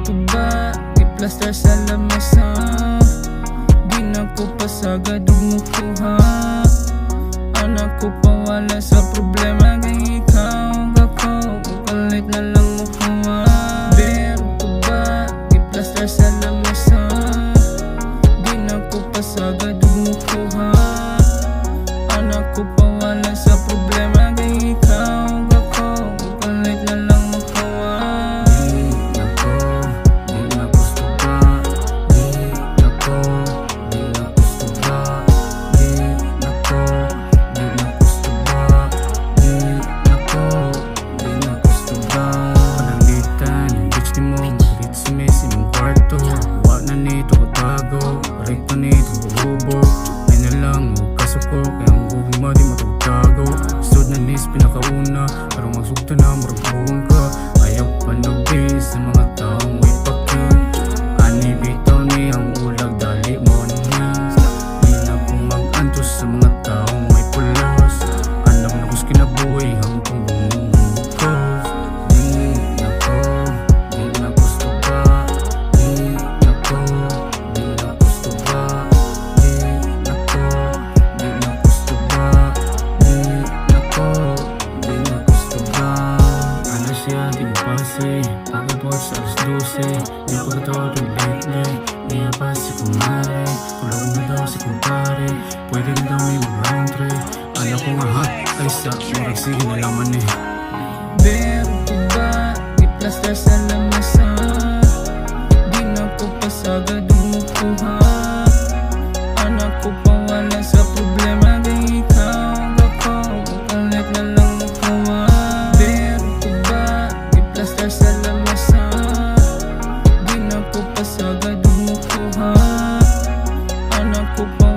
ko ba i-plaster sa lamesa? Di na ko pasagad og mukuha. Anak ko pawala sa problema, kay ikaw ako ukalit na lang mukuha. Pero ko ba i-plaster sa lamesa? Di na ko pasagad og mukuha. Anak ko pawala sa problema, kay ikaw ako ukalit na lang mukuha. Rekto nito hubo ay na lang o kasuko, kaya ang gugma di matagtago. Sud na nis pinakauna, pero magsugta na murag buong ka. Ayaw panabi sa mga taong may pakin. Ani bitaw ni ang ulag, dali mo niya. Di na kong mag-antos sa mga taong may pulas. Alam na kus kinabuhi hanggang bumungkos. Pagkabot sa alas 12, di pagkatawad ng lately. Di pa si kumare, kulawan na daw si kumpare. Pwede na daw may mag-round trip. Alam ko nga hot, ay sa murag sige na laman eh. Pero ko ba i-plaster sa lamesa? Di na ko pasagad og mukuha. Anak ko pawala sa problema, kay ikaw ako ukalit na lang mukuha. Pero ko ba i-plaster sa lamesa? Di na ko pasagad og mukuha. Anak ko pa